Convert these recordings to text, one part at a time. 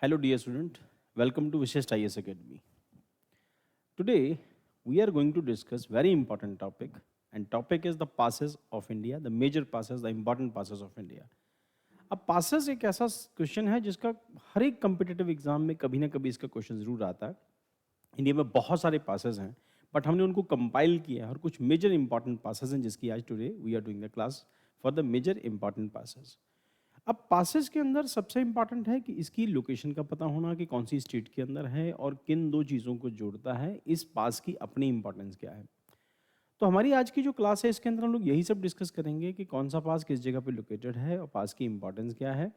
Hello, dear student. Welcome to Vishesh IS Academy. Today, we are going to discuss very important topic, and topic is the passes of India, the major passes, the important passes of India. अब passes एक ऐसा question है जिसका हर एक competitive exam में कभी ना कभी इसका क्वेश्चन जरूर आता है. इंडिया में बहुत सारे पासेस हैं, बट हमने उनको कंपाइल किया है और कुछ मेजर इंपॉर्टेंट पासेस हैं जिसकी आज today we are doing the class for the major important passes. अब पासेस के अंदर सबसे इंपॉर्टेंट है कि इसकी लोकेशन का पता होना कि कौन सी स्टेट के अंदर है और किन दो चीज़ों को जोड़ता है, इस पास की अपनी इंपॉर्टेंस क्या है. तो हमारी आज की जो क्लास है इसके अंदर हम लोग यही सब डिस्कस करेंगे कि कौन सा पास किस जगह पे लोकेटेड है और पास की इंपॉर्टेंस क्या है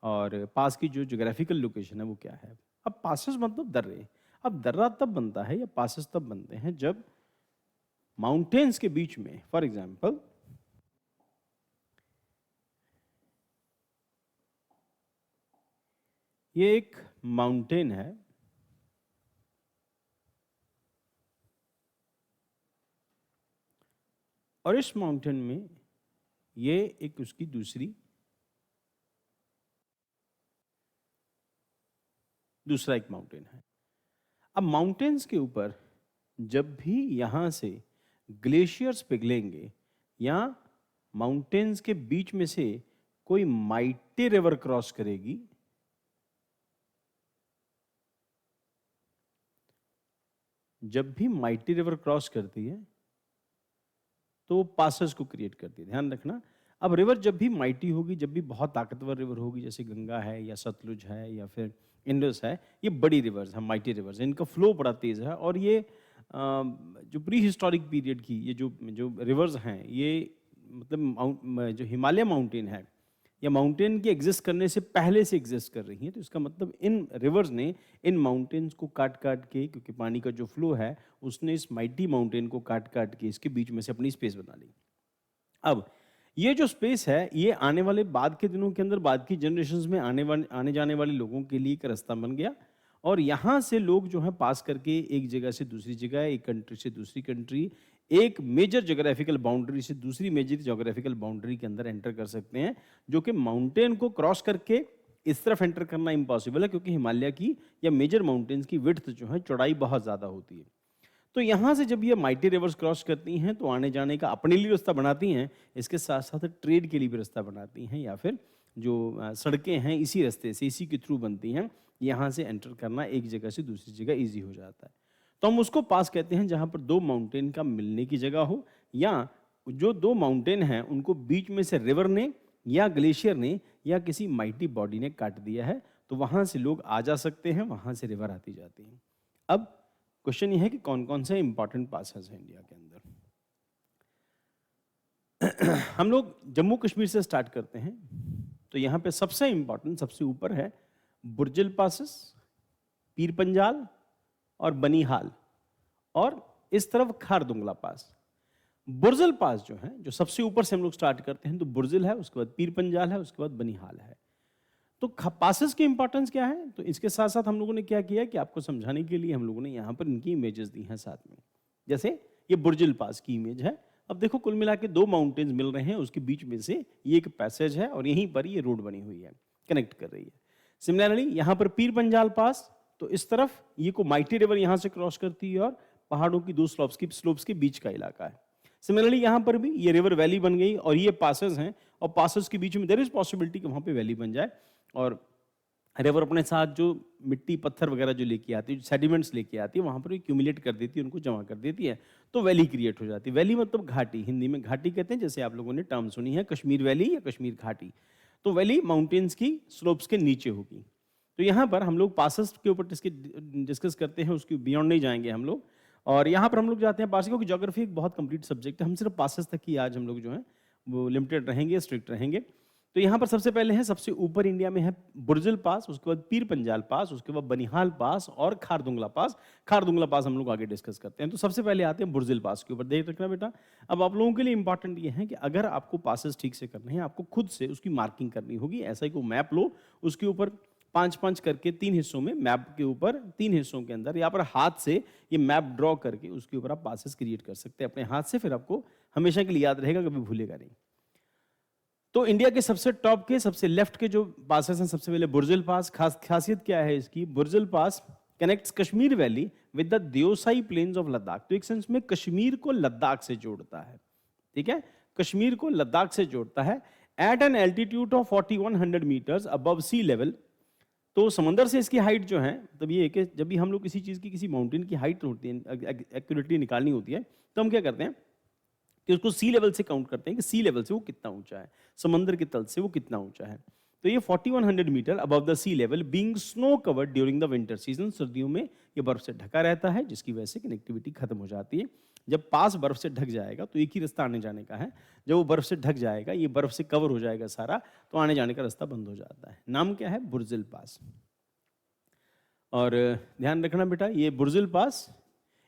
और पास की जो जोग्राफिकल लोकेशन है वो क्या है. अब पासेस मतलब दर्रे. अब दर्रा तब बनता है या पासेस तब बनते हैं जब माउंटेन्स के बीच में, फॉर एग्जाम्पल ये एक माउंटेन है और इस माउंटेन में ये एक उसकी दूसरा एक माउंटेन है. अब माउंटेन्स के ऊपर जब भी यहां से ग्लेशियर्स पिघलेंगे या माउंटेन्स के बीच में से कोई माइटी रिवर क्रॉस करेगी, जब भी माइटी रिवर क्रॉस करती है तो वो पासेस को क्रिएट करती है. ध्यान रखना. अब रिवर जब भी माइटी होगी, जब भी बहुत ताकतवर रिवर होगी, जैसे गंगा है या सतलुज है या फिर इंडस है, ये बड़ी रिवर्स हैं, माइटी रिवर्स हैं, इनका फ्लो बड़ा तेज है और ये जो प्री हिस्टोरिक पीरियड की ये जो जो रिवर्स हैं, ये मतलब जो हिमालय माउंटेन है या माउंटेन के एग्जिस्ट करने से पहले से एग्जिस्ट कर रही हैं. तो इसका मतलब इन रिवर्स ने इन माउंटेन्स को काट काट के, क्योंकि पानी का जो फ्लो है उसने इस माइटी माउंटेन को काट काट के इसके बीच में से अपनी स्पेस बना ली. अब ये जो स्पेस है ये आने वाले बाद के दिनों के अंदर, बाद की जनरेशन्स में आने जाने वाले लोगों के लिए एक रास्ता बन गया और यहाँ से लोग जो है पास करके एक जगह से दूसरी जगह, एक कंट्री से दूसरी कंट्री, एक मेजर जोग्राफिकल बाउंड्री से दूसरी मेजर जोग्राफिकल बाउंड्री के अंदर एंटर कर सकते हैं, जो कि माउंटेन को क्रॉस करके इस तरफ एंटर करना इम्पॉसिबल है, क्योंकि हिमालय की या मेजर माउंटेन्स की विड्थ जो है, चौड़ाई बहुत ज़्यादा होती है. तो यहाँ से जब ये माइटी रिवर्स क्रॉस करती हैं तो आने जाने का अपने लिए रास्ता बनाती हैं, इसके साथ साथ ट्रेड के लिए भी रास्ता बनाती हैं, या फिर जो सड़कें हैं इसी रास्ते से, इसी के थ्रू बनती हैं. यहाँ से एंटर करना एक जगह से दूसरी जगह ईजी हो जाता है. तो हम उसको पास कहते हैं जहाँ पर दो माउंटेन का मिलने की जगह हो, या जो दो माउंटेन हैं उनको बीच में से रिवर ने या ग्लेशियर ने या किसी माइटी बॉडी ने काट दिया है, तो वहाँ से लोग आ जा सकते हैं, वहाँ से रिवर आती जाती हैं. अब क्वेश्चन ये है कि कौन कौन से इंपॉर्टेंट पासेस हैं इंडिया के अंदर. हम लोग जम्मू कश्मीर से स्टार्ट करते हैं. तो यहाँ पे सबसे इंपॉर्टेंट, सबसे ऊपर है बुर्जिल पासेस, पीर पंजाल और बनिहाल, और इस तरफ खारदुंगला पास. बुर्जिल पास जो है, जो सबसे ऊपर से हम लोग स्टार्ट करते हैं, तो बुर्जिल है, उसके बाद पीर पंजाल है, उसके बाद बनिहाल है. तो पासेस की इंपॉर्टेंस क्या है, तो इसके साथ साथ हम लोगों ने क्या किया कि आपको समझाने के लिए हम लोगों ने यहाँ पर इनकी इमेजेस दी हैं साथ में. जैसे ये बुर्जिल पास की इमेज है. अब देखो कुल मिला के दो माउंटेन्स मिल रहे हैं, उसके बीच में से ये एक पैसेज है और यहीं पर ये रोड बनी हुई है, कनेक्ट कर रही है. सिमिलरली यहाँ पर पीर पंजाल पास, तो इस तरफ ये को माइटी रिवर यहाँ से क्रॉस करती है और पहाड़ों की दो स्लोप्स के बीच का इलाका है. सिमिलरली यहाँ पर भी ये रिवर वैली बन गई और ये पासेस हैं, और पासेस के बीच में देयर इज पॉसिबिलिटी कि वहाँ पे वैली बन जाए और रिवर अपने साथ जो मिट्टी पत्थर वगैरह जो लेके आती है, जो सेडिमेंट्स लेके आती है, वहाँ पर क्यूमुलेट कर देती है, उनको जमा कर देती है, तो वैली क्रिएट हो जाती है. वैली मतलब घाटी, हिंदी में घाटी कहते हैं, जैसे आप लोगों ने टर्म सुनी है कश्मीर वैली या कश्मीर घाटी. तो वैली माउंटेन्स की स्लोप्स के नीचे होगी. तो यहाँ पर हम लोग पासेस के ऊपर डिस्कस करते हैं, उसके बियॉन्ड नहीं जाएंगे हम लोग. और यहाँ पर हम लोग जाते हैं पास, क्योंकि ज्योग्राफी एक बहुत कंप्लीट सब्जेक्ट है, हम सिर्फ पासेस तक ही आज हम लोग जो है वो लिमिटेड रहेंगे, स्ट्रिक्ट रहेंगे. तो यहाँ पर सबसे पहले है, सबसे ऊपर इंडिया में है बुर्जिल पास, उसके बाद पीर पंजाल पास, उसके बाद बनिहाल पास और खारदुंगला पास. खारदुंगला पास हम लोग आगे डिस्कस करते हैं. तो सबसे पहले आते हैं बुर्जिल पास के ऊपर. देख रखना बेटा. अब आप लोगों के लिए इंपॉर्टेंट ये है कि अगर आपको पासेस ठीक से करने हैं, आपको खुद से उसकी मार्किंग करनी होगी. ऐसा ही कोई मैप लो, उसके ऊपर 5-5 करके 3 हिस्सों में, मैप के ऊपर 3 हिस्सों के अंदर, या पर हाथ से ये मैप ड्रॉ करके उसके ऊपर आप पासेस क्रिएट कर सकते हैं अपने हाथ से. फिर आपको हमेशा के लिए याद रहेगा, कभी भूलेगा नहीं. तो इंडिया के सबसे टॉप के सबसे लेफ्ट के जो पासेस हैं, सबसे पहले बुर्जिल पास। खासियत क्या है इसकी? Burzil pass connects Kashmir valley with the Deosai plains of Ladakh. तो एक सेंस में कश्मीर को लद्दाख से जोड़ता है, ठीक है, कश्मीर को लद्दाख से जोड़ता है at an altitude of 4100 meters above sea level. तो समंदर से इसकी हाइट जो है, तब ये है कि जब भी हम लोग किसी चीज़ की, किसी माउंटेन की हाइट होती है, एक्यूरेटली निकालनी होती है, तो हम क्या करते हैं कि उसको सी लेवल से काउंट करते हैं कि सी लेवल से वो कितना ऊंचा है, समंदर के तल से वो कितना ऊंचा है। तो ये 4100 meter above the sea level, being snow covered during the winter season. सर्दियों में ये बर्फ से ढका रहता है, जिसकी वजह से कनेक्टिविटी खत्म हो जाती है। जब पास बर्फ से ढक जाएगा तो एक ही रास्ता आने जाने का है। जब वो बर्फ से ढक जाएगा, ये बर्फ से कवर हो जाएगा सारा, तो आने जाने का रास्ता बंद हो जाता है। नाम क्या है? बुर्जिल पास। और ध्यान रखना बेटा, ये बुर्जिल पास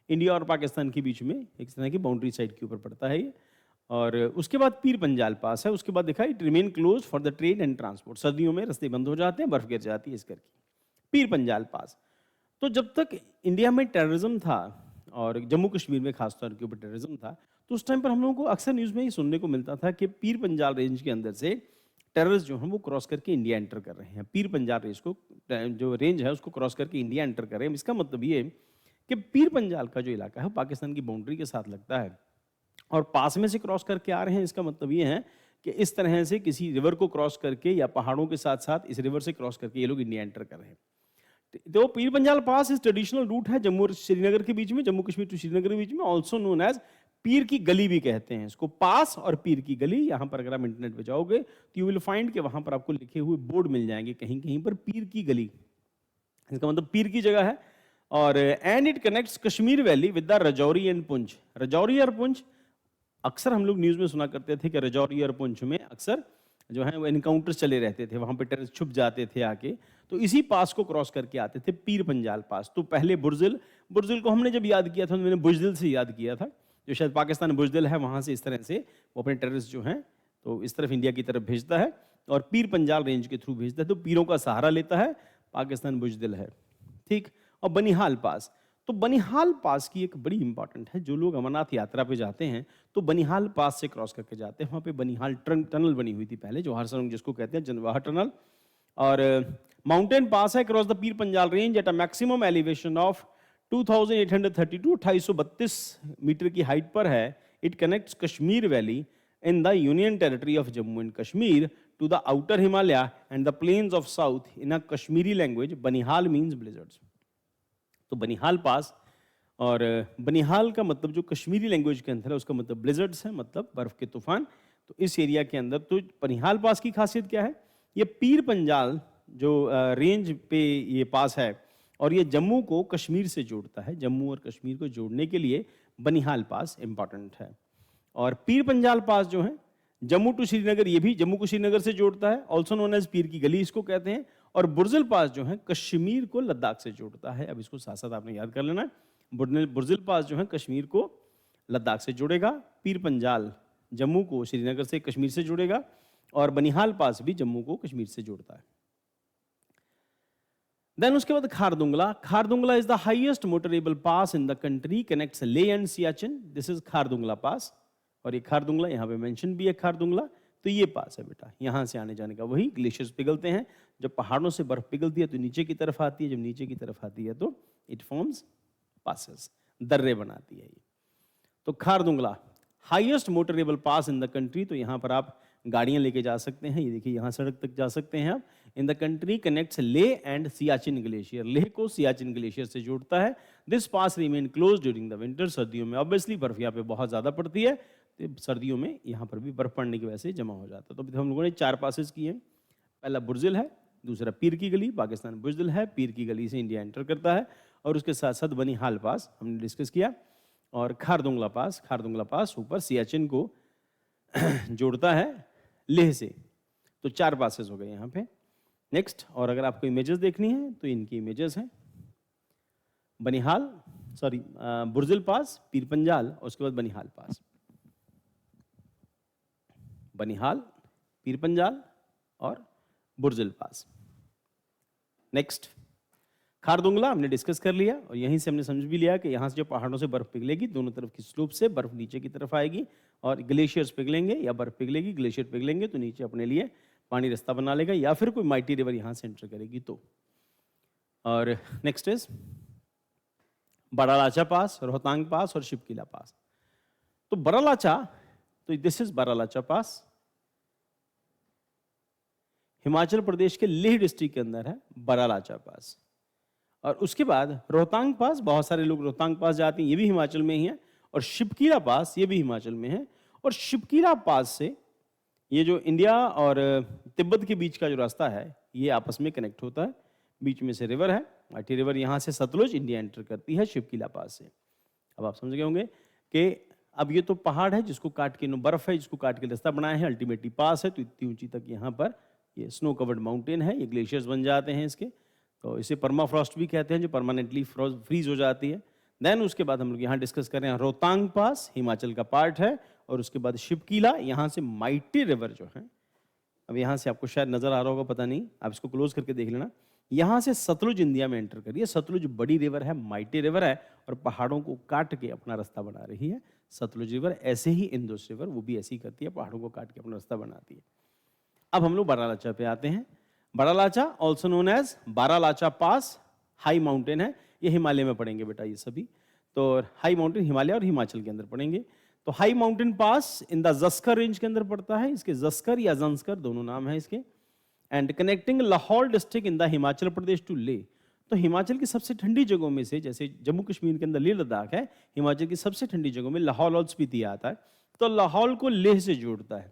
इंडिया और पाकिस्तान के बीच में एक तरह की बाउंड्री साइड के ऊपर पड़ता है ये। और उसके बाद पीर पंजाल पास है। उसके बाद देखा, it remain close for the trade and transport. सर्दियों में रास्ते बंद हो जाते हैं, बर्फ गिर जाती है इस करके। पीर पंजाल पास। तो जब तक इंडिया में टेररिज्म था और जम्मू कश्मीर में खासतौर के ऊपर टेररिज्म था, तो उस टाइम पर हम लोगों को अक्सर न्यूज़ में ये सुनने को मिलता था कि पीर पंजाल रेंज के अंदर से टेररिस्ट जो हैं वो क्रॉस करके इंडिया एंटर कर रहे हैं। पीर पंजाल रेंज को, जो रेंज है उसको क्रॉस करके इंडिया एंटर कर रहे हैं। इसका मतलब ये कि पीर पंजाल का जो इलाका है वो पाकिस्तान की बाउंड्री के साथ लगता है और पास में से क्रॉस करके आ रहे हैं। इसका मतलब ये है कि इस तरह से किसी रिवर को क्रॉस करके या पहाड़ों के साथ साथ इस रिवर से क्रॉस करके ये लोग इंडिया एंटर कर रहे हैं। तो पीर पंजाल पास इस ट्रेडिशनल रूट है जम्मू और श्रीनगर के बीच में, जम्मू कश्मीर टू श्रीनगर के बीच में, ऑल्सो नोन एज पीर की गली भी कहते हैं इसको। पास और पीर की गली, यहाँ पर अगर आप इंटरनेट पे जाओगे तो यू विल फाइंड कि वहाँ पर आपको लिखे हुए बोर्ड मिल जाएंगे कहीं कहीं पर पीर की गली, इसका मतलब पीर की जगह है। और and it connects Kashmir valley with the Rajouri and Poonch. Rajouri और पुंछ अक्सर हम लोग न्यूज़ में सुना करते थे कि रजौरी और पुंछ में अक्सर जो है वो एनकाउंटर्स चले रहते थे, वहाँ पे टेररिस्ट छुप जाते थे आके। तो इसी पास को क्रॉस करके आते थे, पीर पंजाल पास। तो पहले बुर्जिल, बुर्जिल को हमने जब याद किया था तो मैंने बुजदिल से याद किया था, जो शायद पाकिस्तान बुजदिल है, वहाँ से इस तरह से वो अपने टेररिस्ट जो हैं तो इस तरफ इंडिया की तरफ भेजता है और पीर पंजाल रेंज के थ्रू भेजता है। तो पीरों का सहारा लेता है, पाकिस्तान बुजदिल है, ठीक। और बनिहाल पास, तो बनिहाल पास की एक बड़ी इंपॉर्टेंट है। जो लोग अमरनाथ यात्रा पे जाते हैं तो बनिहाल पास से क्रॉस करके जाते हैं। वहाँ पे बनिहाल टनल बनी हुई थी पहले, जवाहर सुरंग जिसको कहते हैं, जनवाहर टनल। और माउंटेन पास है cross the Pir Panjal range at a maximum elevation of 2832, 2832 metre की हाइट पर है। It connects Kashmir valley in the union territory of Jammu and Kashmir to the outer Himalaya and the plains of south. In a Kashmiri language Banihal means blizzards. तो बनिहाल पास, और बनिहाल का मतलब जो Kashmiri language के अंदर है उसका मतलब ब्लिजर्ड्स है, मतलब बर्फ के तूफान। तो इस एरिया के अंदर तो बनिहाल पास की खासियत क्या है? ये पीर पंजाल जो रेंज पे ये पास है और ये जम्मू को कश्मीर से जोड़ता है। जम्मू और कश्मीर को जोड़ने के लिए बनिहाल पास इंपॉर्टेंट है। और पीर पंजाल पास जो है जम्मू टू श्रीनगर, ये भी जम्मू को श्रीनगर से जोड़ता है, ऑल्सो नोन एज पीर की गली इसको कहते हैं। और बुर्जिल पास जो है कश्मीर को लद्दाख से जोड़ता है। अब इसको साथ साथ आपने याद कर लेना है। बुर्जिल पास जो है कश्मीर को लद्दाख से जोड़ेगा, पीर पंजाल जम्मू को श्रीनगर से, कश्मीर से जोड़ेगा, और बनिहाल पास भी जम्मू को कश्मीर से जोड़ता है। देन उसके बाद Khardungla. Khardungla is the highest motorable pass in the country, connects Leh and Siachen. This is Khardungla pass. और ये खारदुंगला यहाँ पे मेंशन भी है, खारदुंगला। तो ये पास है बेटा, यहाँ से आने जाने का। वही ग्लेशियर्स पिघलते हैं, जब पहाड़ों से बर्फ पिघलती है तो नीचे की तरफ आती है, जब नीचे की तरफ आती है तो इट फॉर्म्स पासेस, दर्रे बनाती है ये। तो Khardungla highest motorable pass in the country. तो यहाँ पर आप गाड़ियाँ लेके जा सकते हैं, ये देखिए यहाँ सड़क तक जा सकते हैं आप। इन the country connects Leh and Siachen glacier. Leh को सियाचिन ग्लेशियर से जोड़ता है। This pass remain close during the winter. सर्दियों में ऑब्वियसली बर्फ यहाँ पे बहुत ज़्यादा पड़ती है, तो सर्दियों में यहाँ पर भी बर्फ पड़ने की वजह से जमा हो जाता है। तो अभी हम लोगों ने 4 पासेस किए हैं। पहला बुर्जिल है, दूसरा पीर की गली, पाकिस्तान बुर्जिल है, पीर की गली से इंडिया एंटर करता है, और उसके साथ साथ बनिहाल पास हमने डिस्कस किया, और खारदुंगला पास। खारदुंगला पास ऊपर सियाचिन को जोड़ता है लेह से। तो 4 पासेस हो गए यहाँ पे। नेक्स्ट, और अगर आपको इमेजेस देखनी है तो इनकी इमेजेस हैं। बनिहाल, सॉरी, बुर्जिल पास, पीर पंजाल, और उसके बाद बनिहाल पास। बनिहाल, पीर पंजाल और बुर्जिल पास। नेक्स्ट, खारदुंगला हमने डिस्कस कर लिया और यहीं से हमने समझ भी लिया कि यहाँ से जो पहाड़ों से बर्फ पिघलेगी दोनों तरफ की स्लोप से बर्फ नीचे की तरफ आएगी और ग्लेशियर्स पिघलेंगे या बर्फ पिघलेगी, ग्लेशियर पिघलेंगे तो नीचे अपने लिए पानी रास्ता बना लेगा या फिर कोई माइटी रिवर यहाँ से एंटर करेगी तो। और नेक्स्ट इज बरालाचा पास, रोहतांग पास और शिपकीला पास। तो बरालाचा, तो दिस इज बरालाचा पास, हिमाचल प्रदेश के लेह डिस्ट्रिक्ट के अंदर है बरालाचा पास। और उसके बाद रोहतांग पास, बहुत सारे लोग रोहतांग पास जाते हैं, ये भी हिमाचल में ही है। और शिपकीला पास, ये भी हिमाचल में है। और शिपकीला पास से ये जो इंडिया और तिब्बत के बीच का जो रास्ता है ये आपस में कनेक्ट होता है, बीच में से रिवर है, माइटी रिवर, यहाँ से सतलुज इंडिया एंटर करती है शिपकीला पास से। अब आप समझ गए होंगे कि अब ये तो पहाड़ है जिसको काट के, बर्फ है जिसको काट के रास्ता बनाया है, अल्टीमेटली पास है, तो इतनी ऊंची तक यहाँ पर ये स्नो कवर्ड माउंटेन है, ये ग्लेशियर्स बन जाते हैं इसके, तो इसे परमाफ्रॉस्ट भी कहते हैं, जो परमानेंटली फ्रीज हो जाती है। देन उसके बाद हम लोग यहाँ डिस्कस कर रहे हैं रोहतांग पास, हिमाचल का पार्ट है, और उसके बाद शिपकीला, यहाँ से माइटी रिवर जो है, अब यहाँ से आपको शायद नजर आ रहा होगा, पता नहीं, आप इसको क्लोज करके देख लेना, यहाँ से सतलुज इंडिया में एंटर करिए। सतलुज बड़ी रिवर है, माइटी रिवर है, और पहाड़ों को काट के अपना रास्ता बना रही है सतलुज रिवर। ऐसे ही इंदुस रिवर वो भी ऐसी करती है, पहाड़ों को काट के अपना रास्ता बनाती है। अब हम लोग बरालाचा पे आते हैं। बरालाचा ऑल्सो नोन एज बारालाचा पास, हाई माउंटेन है, ये हिमालय में पड़ेंगे बेटा ये सभी, तो हाई माउंटेन हिमालय और हिमाचल के अंदर पड़ेंगे। तो high mountain pass in the Zanskar range के अंदर पड़ता है, इसके जस्कर या जंस्कर दोनों नाम है इसके, and connecting Lahaul district in the Himachal Pradesh to Leh. तो हिमाचल की सबसे ठंडी जगहों में से, जैसे जम्मू कश्मीर के अंदर लेह लद्दाख है, हिमाचल की सबसे ठंडी जगहों में लाहौल और स्पीति आता है, तो लाहौल को लेह से जोड़ता है,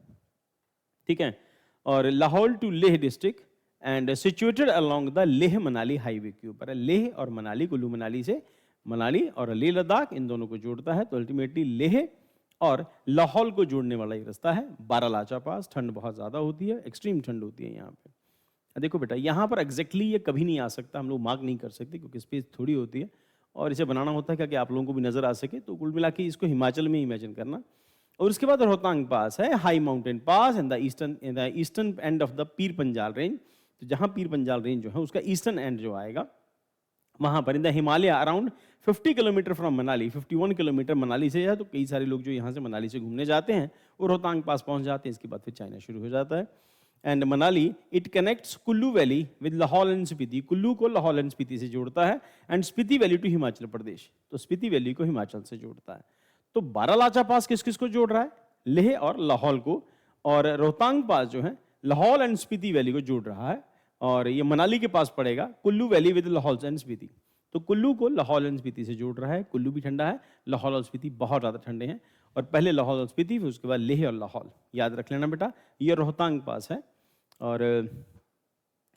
ठीक है। और Lahaul to Leh district and situated along the Leh Manali highway के ऊपर है। लेह और मनाली, कुल्लू मनाली से मनाली और लेह लद्दाख इन दोनों को जोड़ता है, तो अल्टीमेटली लेह और लाहौल को जोड़ने वाला ये रास्ता है बारालाचा पास। ठंड बहुत ज़्यादा होती है, एक्सट्रीम ठंड होती है यहाँ पे। देखो बेटा, यहाँ पर एग्जैक्टली ये कभी नहीं आ सकता, हम लोग मार्क नहीं कर सकते क्योंकि स्पेस थोड़ी होती है, और इसे बनाना होता है क्या कि आप लोगों को भी नजर आ सके, तो कुल मिला के इसको हिमाचल में इमेजिन करना। और उसके बाद रोहतांग पास है, high mountain pass in the eastern end of the Pir Panjal range. तो जहाँ पीर पंजाल रेंज जो है उसका ईस्टर्न एंड जो आएगा वहाँ पर in the Himalaya around 50 kilometre from Manali, 51 kilometre Manali से है। तो कई सारे लोग जो यहाँ से मनाली से घूमने जाते हैं वो रोहतांग पास पहुँच जाते हैं, इसके बाद फिर चाइना शुरू हो जाता है। And Manali it connects Kullu valley with Lahaul and Spiti, Kullu को लाहौल एंड स्पीति से जोड़ता है, and Spiti valley to Himachal Pradesh, तो स्पीति वैली को हिमाचल से जोड़ता है। तो बारालाचा पास किस किस को जोड़ रहा है? लेह और लाहौल को। और रोहतांग पास जो है लाहौल एंड स्पीति वैली को जोड़ रहा है, और ये मनाली के पास पड़ेगा, Kullu valley with Lahaul and Spiti. तो कुल्लू को लाहौल एंड स्पीति से जोड़ रहा है। कुल्लू भी ठंडा है, लाहौल और स्पीति बहुत ज़्यादा ठंडे हैं, और पहले लाहौल और स्पीति, फिर उसके बाद लेह और लाहौल, याद रख लेना बेटा। ये रोहतांग पास है, और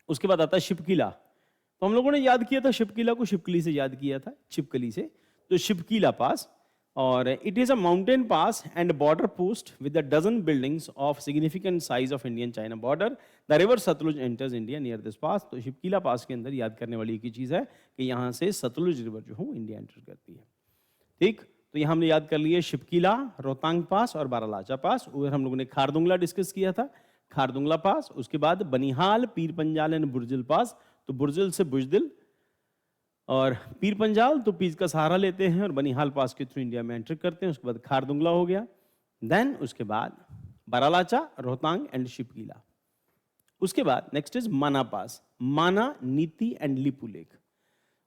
उसके बाद आता है शिपकीला। तो हम लोगों ने याद किया था शिपकीला को, शिपकली से याद किया था, छिपकली से। तो शिपकीला पास, और it is a mountain pass and border post with a dozen buildings of significant size of Indian China border. The river Sutlej enters India near this pass. तो शिपकीला पास के अंदर याद करने वाली एक ही चीज़ है कि यहाँ से सतलुज रिवर जो है वो इंडिया एंटर करती है, ठीक। तो यहाँ हमने याद कर लिया शिपकीला, रोहतांग पास और बारालाचा पास। उधर हम लोगों ने खारदुंगला डिस्कस किया था, खारदुंगला पास। उसके बाद बनिहाल, पीर पंजाल एंड बुर्जिल पास। तो बुर्जिल से बुजदिल और पीर पंजाल, तो पीर का सहारा लेते हैं और बनिहाल पास के थ्रू इंडिया में एंटर करते हैं। उसके बाद खारदुंगला हो गया, देन उसके बाद बारालाचा, रोहतांग एंड शिपकीला। उसके बाद नेक्स्ट इज माना पास, माना, नीति एंड लिपू लेक।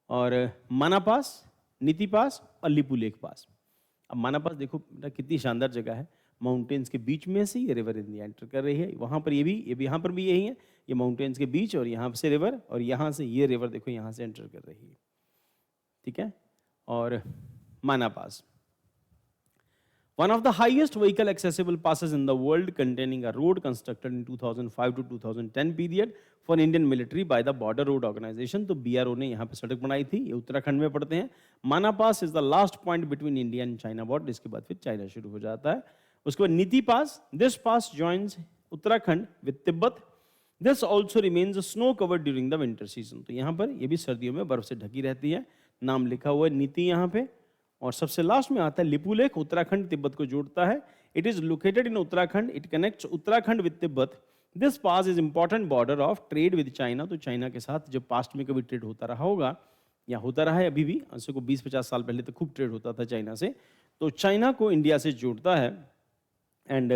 और माना पास, नीति पास और लिपू लेक पास। अब माना पास देखो बेटा कितनी शानदार जगह है, माउंटेन्स के बीच में से ये रिवर इंडिया एंटर कर रही है। वहाँ पर ये भी यहाँ पर भी यही है, ये माउंटेन्स के बीच, और यहाँ से रिवर, और यहाँ से ये रिवर देखो यहाँ से एंटर कर रही है, ठीक है। और माना पास, one of the highest vehicle accessible passes in the world, containing a road constructed in 2005 to 2010 period for Indian military by the Border Road Organization। तो BRO ने यहाँ पे सड़क बनाई थी, ये उत्तराखंड में पड़ते हैं। Mana pass is the last point between India and China border, इसके बाद फिर चाइना शुरू हो जाता है। उसके बाद Niti pass, this pass joins Uttarakhand with Tibet. This also remains snow covered during the winter season. तो यहाँ पर ये भी सर्दियों में बर्फ से ढकी रहती है, नाम लिखा हुआ है नीति यहाँ पे। और सबसे लास्ट में आता है लिपू लेक, उत्तराखंड तिब्बत को जोड़ता है। It is located in Uttarakhand, it connects Uttarakhand with Tibet this pass is important border of trade with China. तो चाइना के साथ जब पास्ट में कभी ट्रेड होता रहा होगा या होता रहा है अभी भी, ऐसे को 20-50 साल पहले तो खूब ट्रेड होता था चाइना से, तो चाइना को इंडिया से जोड़ता है। And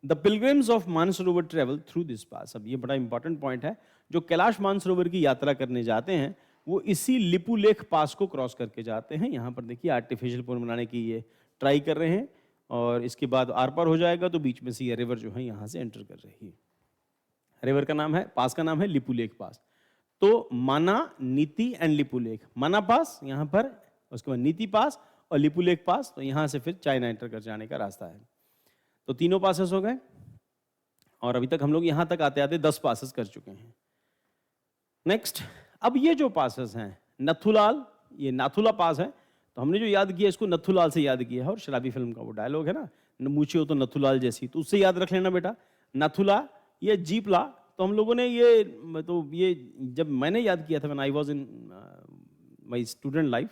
the pilgrims of Mansarovar travel through this pass. अब ये बड़ा इंपॉर्टेंट पॉइंट है, जो कैलाश मानसरोवर की यात्रा करने जाते हैं वो इसी लिपुलेख पास को क्रॉस करके जाते हैं। यहाँ पर देखिए आर्टिफिशियल पुल बनाने की ये ट्राई कर रहे हैं, और इसके बाद आर पार हो जाएगा तो बीच में से ये रिवर जो है यहाँ से एंटर कर रही है। रिवर का नाम है, पास का नाम है लिपुलेख पास। तो माना, नीति एंड लिपुलेख। माना पास यहाँ पर, उसके बाद नीति पास और लिपुलेख पास, तो यहाँ से फिर चाइना एंटर कर जाने का रास्ता है। तो तीनों पासेस हो गए, और अभी तक हम लोग यहाँ तक आते आते 10 पासेस कर चुके हैं। नेक्स्ट, अब ये जो पासेस हैं, नथुलाल, ये नाथुला पास है, तो हमने जो याद किया इसको नथुलाल से याद किया है, और शराबी फिल्म का वो डायलॉग है ना, मूछे हो तो नथुलाल जैसी, तो उससे याद रख लेना बेटा। नाथुला, ये जीपला, तो हम लोगों ने ये जब मैंने याद किया था when I was in my student life,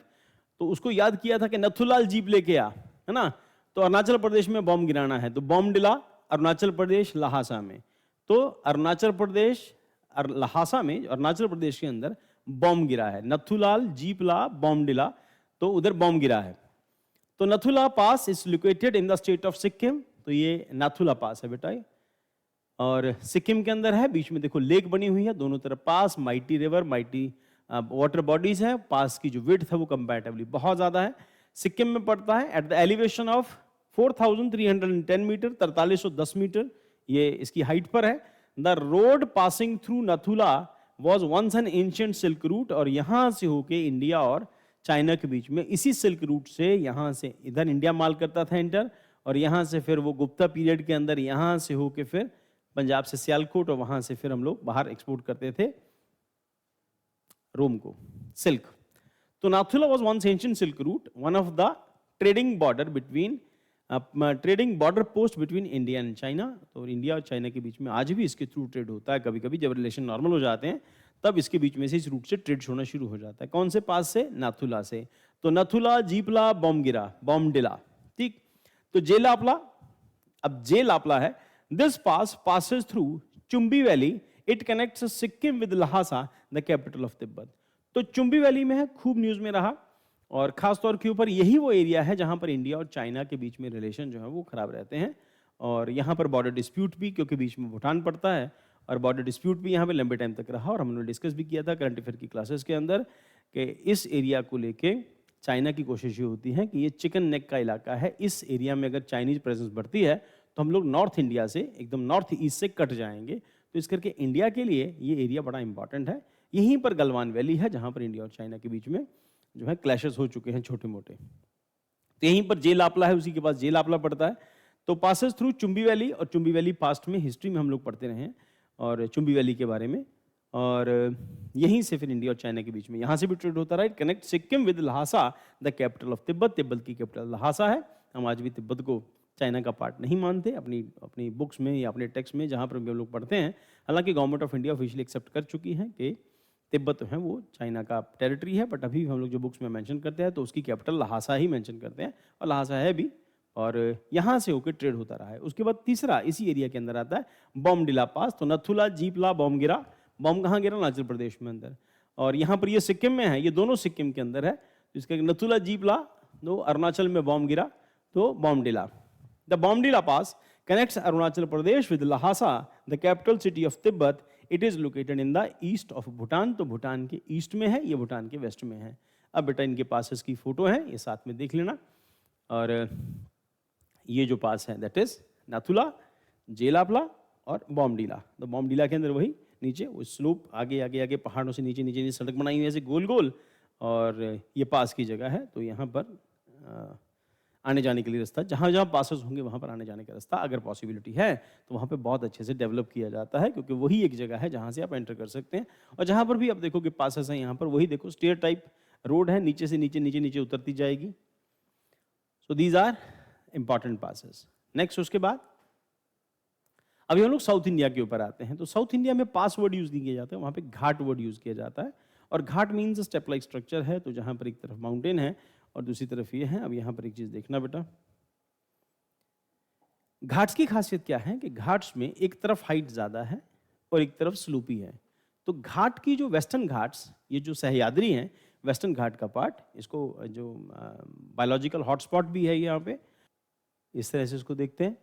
तो उसको याद किया था कि नथुलाल जीप लेके आ, है ना। तो अरुणाचल प्रदेश में बॉम्ब गिराना है, तो बॉम्बडिला, अरुणाचल प्रदेश लहासा में। तो अरुणाचल प्रदेश लहासा में, अरुणाचल प्रदेश के अंदर बॉम्ब गिरा है। नथुलाल, जीपला, बॉम्बडिला, तो उधर बॉम्ब गिरा है। तो Nathula pass is located in the state of Sikkim. तो ये नाथुला पास है बेटा, और सिक्किम के अंदर है। बीच में देखो लेक बनी हुई है, दोनों तरफ pass, mighty river, mighty water bodies है। पास की जो विड्थ है वो कंपैरेटिवली बहुत ज्यादा है। सिक्किम में पड़ता है at the elevation of 4310 meter, 4310 meter ये इसकी हाइट पर है। The road passing through Nathula was once an ancient silk route, और यहां से होके इंडिया और चाइना के बीच में, इसी सिल्क रूट से यहां से इधर इंडिया माल करता था एंटर, और यहां से फिर वो गुप्ता पीरियड के अंदर यहां से होके फिर पंजाब से सियालकोट, और वहां से फिर हम लोग बाहर एक्सपोर्ट करते थे रोम को, सिल्क। तो Nathula was once ancient silk route, one of the trading border post between India and China. तो इंडिया और चाइना के बीच में आज भी इसके थ्रू ट्रेड होता है। कभी कभी जब रिलेशन नॉर्मल हो जाते हैं तब इसके बीच में से इस रूट से ट्रेड होना शुरू हो जाता है। कौन से पास से? नाथुला से। तो नथुला, जीपला, बॉम्बगिरा, बॉम्बडिला, ठीक। तो जेलापला, अब जेलापला है। This pass passes through Chumbi valley, it connects Sikkim with Lhasa, the capital of Tibet. तो चुम्बी वैली में है, खूब न्यूज में रहा, और खास तौर के ऊपर यही वो एरिया है जहां पर इंडिया और चाइना के बीच में रिलेशन जो है वो खराब रहते हैं, और यहाँ पर बॉर्डर डिस्प्यूट भी, क्योंकि बीच में भूटान पड़ता है, और बॉर्डर डिस्प्यूट भी यहाँ पे लंबे टाइम तक रहा। और हमने डिस्कस भी किया था करंट अफेयर की क्लासेस के अंदर कि इस एरिया को लेके चाइना की कोशिश ये होती है कि ये चिकन नेक का इलाका है, इस एरिया में अगर चाइनीज प्रेजेंस बढ़ती है तो हम लोग नॉर्थ इंडिया से, एकदम नॉर्थ ईस्ट से कट जाएंगे। तो इस करके इंडिया के लिए ये एरिया बड़ा इंपॉर्टेंट है। यहीं पर गलवान वैली है जहां पर इंडिया और चाइना के बीच में जो है क्लैशेस हो चुके हैं छोटे मोटे। तो यहीं पर जेलापला है, उसी के पास जेलापला पड़ता है। तो पासेस थ्रू चुम्बी वैली, और चुम्बी वैली पास्ट में हिस्ट्री में हम लोग पढ़ते रहे हैं और चुम्बी वैली के बारे में, और यहीं से फिर इंडिया और चाइना के बीच में यहाँ से भी ट्रेड होता रहा। It connect Sikkim with Lhasa, the capital of Tibet. Tibet की कैपिटल लहासा है। हम आज भी तिब्बत को चाइना का पार्ट नहीं मानते अपनी बुक्स में या अपने टेक्स्ट में जहाँ पर हम लोग पढ़ते हैं। हालांकि government of India officially accept कर चुकी है कि तिब्बत है वो चाइना का टेरिटरी है, बट अभी हम लोग जो बुक्स में मेंशन करते हैं तो उसकी कैपिटल लहासा ही मेंशन करते हैं, और लहासा है भी, और यहाँ से होकर ट्रेड होता रहा है। उसके बाद तीसरा इसी एरिया के अंदर आता है बॉम्बडिला पास। तो नथुला, जीपला, बॉम्बगिरा। बॉम्ब कहाँ गिरा? अरुणाचल प्रदेश में अंदर, और यहाँ पर ये सिक्किम में है, ये दोनों सिक्किम के अंदर है। इसका नथुला, जीपला, दो अरुणाचल में बॉम्ब गिरा, तो बॉम्बडिला। The Bomdila Pass connects Arunachal Pradesh with Lhasa, the capital city of Tibet. It is located in the east of Bhutan. तो भूटान के ईस्ट में है, ये भूटान के वेस्ट में है। अब बेटा इनके पासेस की फोटो है, ये साथ में देख लेना। और ये जो पास है दैट इज नाथुला, जेलापला और बॉम्बडिला। तो बॉम्बडिला के अंदर वही नीचे वो स्लोप, आगे आगे आगे पहाड़ों से नीचे नीचे सड़क बनाई हुई है ऐसे गोल गोल, और ये पास की जगह है। तो यहाँ पर आने जाने के लिए रास्ता, जहाँ जहाँ पासेस होंगे वहाँ पर आने जाने का रास्ता अगर पॉसिबिलिटी है तो वहाँ पे बहुत अच्छे से डेवलप किया जाता है, क्योंकि वही एक जगह है जहाँ से आप एंटर कर सकते हैं। और जहाँ पर भी आप देखो कि पासेस हैं, यहाँ पर वही देखो स्टेयर टाइप रोड है, नीचे से नीचे नीचे नीचे उतरती जाएगी। So these are important passes. Next उसके बाद अभी हम लोग साउथ इंडिया के ऊपर आते हैं। तो साउथ इंडिया में पास वर्ड यूज नहीं किया जाता है, वहाँ पे घाट वर्ड यूज किया जाता है। और घाट मीन्स स्टेप लाइक स्ट्रक्चर है, तो जहाँ पर एक तरफ माउंटेन है और दूसरी तरफ ये है। अब यहाँ पर एक चीज देखना बेटा, घाट्स की खासियत क्या है कि घाट्स में एक तरफ हाइट ज़्यादा है और एक तरफ स्लूपी है। तो घाट की जो वेस्टर्न घाट्स, ये जो सह्याद्री हैं, वेस्टर्न घाट का पार्ट, इसको जो बायोलॉजिकल हॉटस्पॉट भी है यहाँ पे, इस तरह से इसको देखते हैं।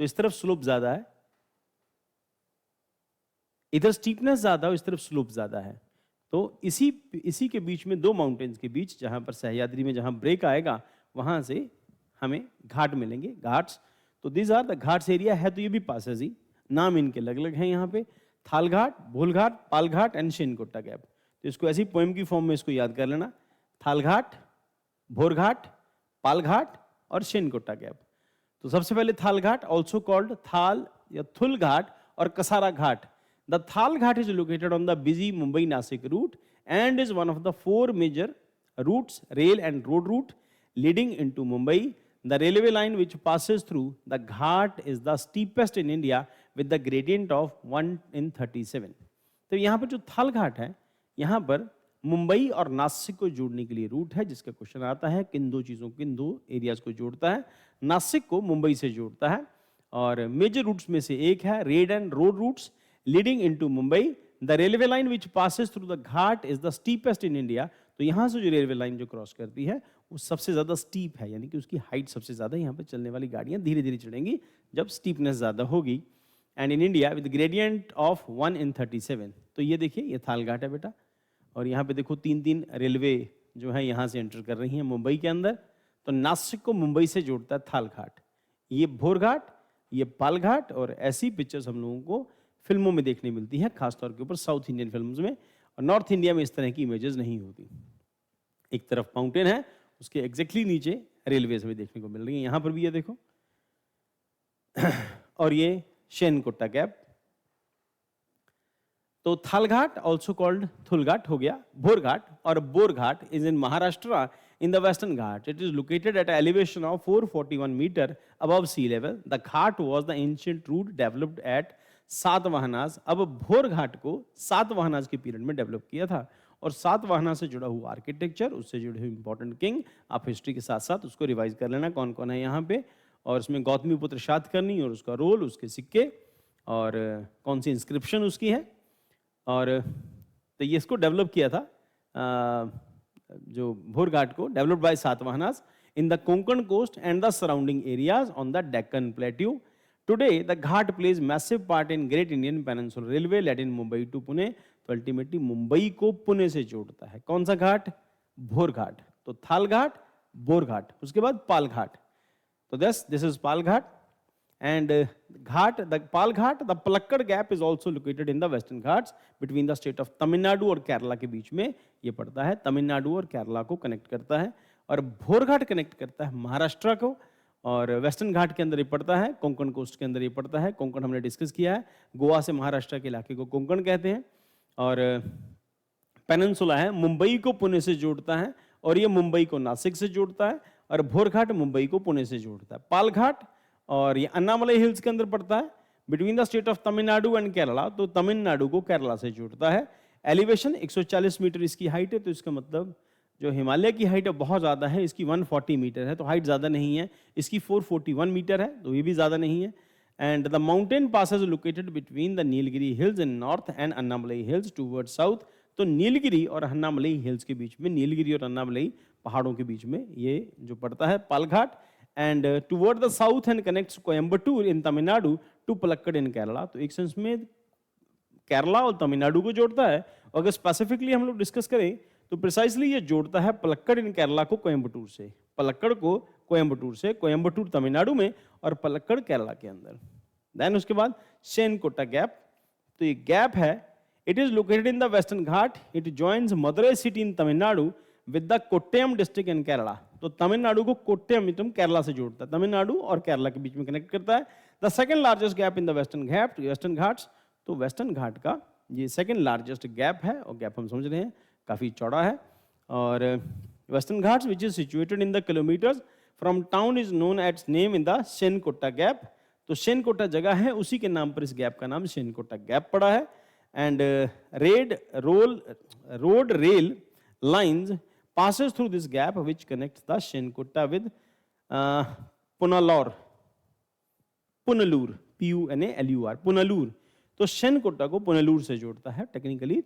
तो इस तरफ स्लोप ज़्यादा है, इधर स्टीपनेस ज़्यादा और इस तरफ स्लोप ज़्यादा है। तो इसी के बीच में दो माउंटेन्स के बीच, जहाँ पर सह्याद्री में जहाँ ब्रेक आएगा वहाँ से हमें घाट मिलेंगे, घाट्स। तो this are the ghats area है। तो ये भी पासेस ही, नाम इनके अलग अलग हैं यहाँ पे, थाल घाट, भोल घाट, पाल घाट एंड शेनकोट्टा गैप। तो इसको ऐसी पोएम की फॉर्म में इसको याद कर लेना, थाल घाट, भोर घाट, पाल घाट और शेनकोट्टा गैप। तो सबसे पहले थाल घाट, ऑल्सो कॉल्ड थाल या थुल घाट और कसारा घाट। The Thal Ghat is located on the busy Mumbai-Nasik route and is one of the four major routes, rail and road route, leading into Mumbai. The railway line which passes through the Ghat is the steepest in India with the gradient of 1:37. तो यहाँ पर जो थाल घाट है, यहाँ पर मुंबई और नासिक को जोड़ने के लिए रूट है, जिसका क्वेश्चन आता है किन दो चीज़ों, किन दो एरियाज को जोड़ता है। नासिक को मुंबई से जोड़ता है और मेजर रूट्स में से एक है rail and road routes leading into Mumbai. The railway line which passes through the Ghat is the steepest in India. तो यहाँ से जो रेलवे लाइन जो क्रॉस करती है वो सबसे ज़्यादा स्टीप है, यानी कि उसकी हाइट सबसे ज़्यादा। यहाँ पे चलने वाली गाड़ियाँ धीरे धीरे चढ़ेंगी जब स्टीपनेस ज़्यादा होगी। And in India with gradient of 1:37। तो ये देखिए, ये थाल घाट है बेटा, और यहाँ पे देखो तीन तीन रेलवे जो है यहाँ से एंटर कर रही हैं मुंबई के अंदर। तो नासिक को मुंबई से जोड़ता है थाल घाट, ये भोर घाट, ये पाल घाट। और ऐसी पिक्चर्स हम लोगों को फिल्मों में देखने मिलती है, खासतौर के ऊपर साउथ इंडियन फिल्म्स में, और नॉर्थ इंडिया में इस तरह की इमेजेस नहीं होती। एक तरफ माउंटेन है, उसके एग्जैक्टली नीचे रेलवेज भी देखने को मिल रही है, यहाँ पर भी ये देखो। और ये शेनकोट्टा गैप। तो थाल घाट ऑल्सो कॉल्ड थुल घाट हो गया, भोर घाट और bore Ghat is in Maharashtra in the western Ghat. It is located at an elevation of 441 meter above sea level. The Ghat was the ancient route developed at सातवाहनास। अब भोर घाट को सातवाहनास के पीरियड में डेवलप किया था, और सातवाहना से जुड़ा हुआ आर्किटेक्चर, उससे जुड़े हुए इंपॉर्टेंट किंग, आप हिस्ट्री के साथ साथ उसको रिवाइज कर लेना कौन कौन है यहाँ पे। और उसमें गौतमीपुत्र शातकर्णी और उसका रोल, उसके सिक्के और कौन सी इंस्क्रिप्शन उसकी है। और तो ये इसको डेवलप किया था, जो भोर घाट को, developed by Satavahanas in the Konkan coast and the surrounding areas on the Deccan plateau. Today, the Ghat plays massive part in Great Indian Peninsula Railway led in Mumbai to Pune. तो अल्टीमेटली मुंबई को पुणे से जोड़ता है कौन सा घाट? भोर घाट। तो थाल घाट, बोर घाट, उसके बाद पाल घाट। तो this is Pal Ghat and Ghat, the Pal Ghat, the Palakkad gap is also located in the western Ghats between the state of Tamil Nadu और केरला के बीच में ये पड़ता है, तमिलनाडु और केरला को कनेक्ट करता है। और भोर घाट कनेक्ट करता है महाराष्ट्र को, और वेस्टर्न घाट के अंदर ये पड़ता है, कोंकण कोस्ट के अंदर ये पड़ता है। कोंकण हमने डिस्कस किया है, गोवा से महाराष्ट्र के इलाके को कोंकण कहते हैं। और पेनिनसुला है, मुंबई को पुणे से जोड़ता है, और ये मुंबई को नासिक से जोड़ता है। और भोर घाट मुंबई को पुणे से जोड़ता है। पाल घाट, और ये अन्नामलई हिल्स के अंदर पड़ता है between the state of Tamil Nadu and Kerala. तो तमिलनाडु को केरला से जोड़ता है। एलिवेशन 140 मीटर इसकी हाइट है, तो इसका मतलब जो हिमालय की हाइट है बहुत ज़्यादा है, इसकी 140 मीटर है, तो हाइट ज़्यादा नहीं है। इसकी 441 मीटर है, तो ये भी ज़्यादा नहीं है। And the mountain passes located between the Nilgiri hills in north and Annamalai hills toward south. तो नीलगिरी और अन्नामलई हिल्स के बीच में, नीलगिरी और अन्नामलई पहाड़ों के बीच में ये जो पड़ता है Pal Ghat. And toward the south and connects Coimbatore in Tamil Nadu to Palakkad in Kerala. तो एक सेंस में केरला और तमिलनाडु को जोड़ता है। अगर स्पेसिफिकली हम लोग डिस्कस करें तो प्रिसाइसली ये जोड़ता है पलक्कड़ इन केरला को कोयम्बटूर से, पलक्कड़ को कोयम्बटूर से, कोयम्बटूर तमिलनाडु में और पलक्कड़ केरला के अंदर। देन उसके बाद शेनकोट्टा गैप। तो ये गैप है, it is located in the western Ghat. It joins Madurai city in Tamil Nadu with the Kottayam district in Kerala. तो तमिलनाडु को कोट्टयम केरला से जोड़ता है, तमिलनाडु और केरला के बीच में कनेक्ट करता है। The second largest gap in the western Ghat, western Ghats. तो वेस्टर्न घाट का ये सेकंड लार्जेस्ट गैप है, और गैप हम समझ रहे हैं काफ़ी चौड़ा है। और western Ghats which is situated in the kilometres from town is known its name in the Shenkotta gap. तो शेनकोट्टा जगह है, उसी के नाम पर इस गैप का नाम शेनकोट्टा गैप पड़ा है। And road rail lines passes through this gap which connects the Shenkotta with Punalore. पुनलूर, PUNALUR, पुनलूर। तो शेनकोटा को पुनलूर से जोड़ता है। टेक्निकली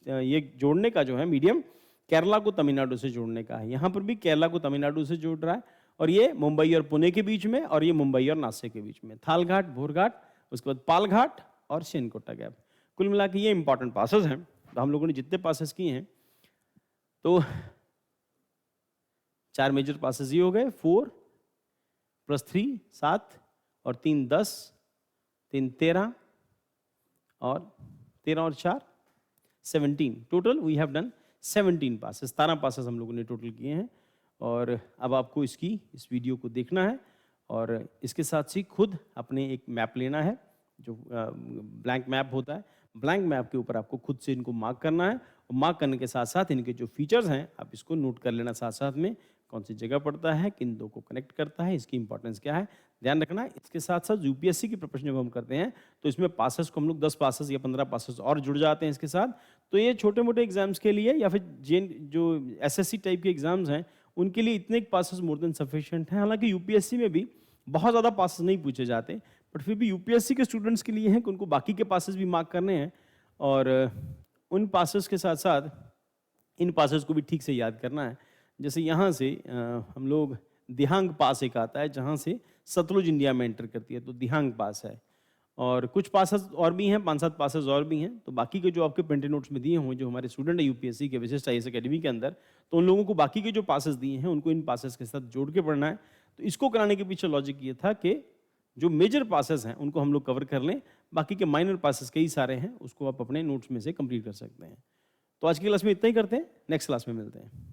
ये जोड़ने का जो है मीडियम केरला को तमिलनाडु से जोड़ने का है। यहाँ पर भी केरला को तमिलनाडु से जोड़ रहा है, और ये मुंबई और पुणे के बीच में, और ये मुंबई और नासिक के बीच में। थालघाट, भोरघाट, उसके बाद पालघाट और शेनकोटा गैप। कुल मिला के ये इंपॉर्टेंट पासेस हैं। तो हम लोगों ने जितने पासेस किए हैं, तो 4 मेजर पासेस ये हो गए, 4 + 3 7 और 3 10, 3 13 और 13 और 4 17। Total we have done 17 passes. 17 passes हम लोगों ने टोटल किए हैं। और अब आपको इस वीडियो को देखना है, और इसके साथ ही खुद अपने एक मैप लेना है, जो ब्लैंक मैप होता है। ब्लैंक मैप के ऊपर आपको खुद से इनको मार्क करना है, और मार्क करने के साथ साथ इनके जो फीचर्स हैं आप इसको नोट कर लेना साथ साथ में, कौन सी जगह पड़ता है, किन दो को कनेक्ट करता है, इसकी इंपॉर्टेंस क्या है, ध्यान रखना। इसके साथ साथ यूपीएससी की प्रिपरेशन जब हम करते हैं तो इसमें पासेस को हम लोग 10 पासेस या 15 पासेस और जुड़ जाते हैं इसके साथ। तो ये छोटे मोटे एग्जाम्स के लिए, या फिर जो एसएससी टाइप के एग्जाम्स हैं उनके लिए इतने पासेस मोर देन सफिशिएंट हैं। हालांकि यूपीएससी में भी बहुत ज़्यादा पासेस नहीं पूछे जाते, बट फिर भी यूपीएससी के स्टूडेंट्स के लिए हैं कि उनको बाकी के पासेस भी मार्क करने हैं, और उन पासेस के साथ साथ इन पासेस को भी ठीक से याद करना है। जैसे यहाँ से हम लोग दिहांग पास एक आता है, जहाँ से सतलुज इंडिया में एंटर करती है, तो दिहांग पास है। और कुछ पासेस और भी हैं, 5-7 पासेस और भी हैं। तो बाकी के जो आपके प्रिंटेड नोट्स में दिए हों, जो हमारे स्टूडेंट है यूपीएससी के विशिष्ट आईएएस एकेडमी के अंदर, तो उन लोगों को बाकी के जो पासेस दिए हैं उनको इन पासेस के साथ जोड़ के पढ़ना है। तो इसको कराने के पीछे लॉजिक ये था कि जो मेजर पासेस हैं उनको हम लोग कवर कर लें, बाकी के माइनर पासेस कई सारे हैं, उसको आप अपने नोट्स में से कंप्लीट कर सकते हैं। तो आज की क्लास में इतना ही करते हैं, नेक्स्ट क्लास में मिलते हैं।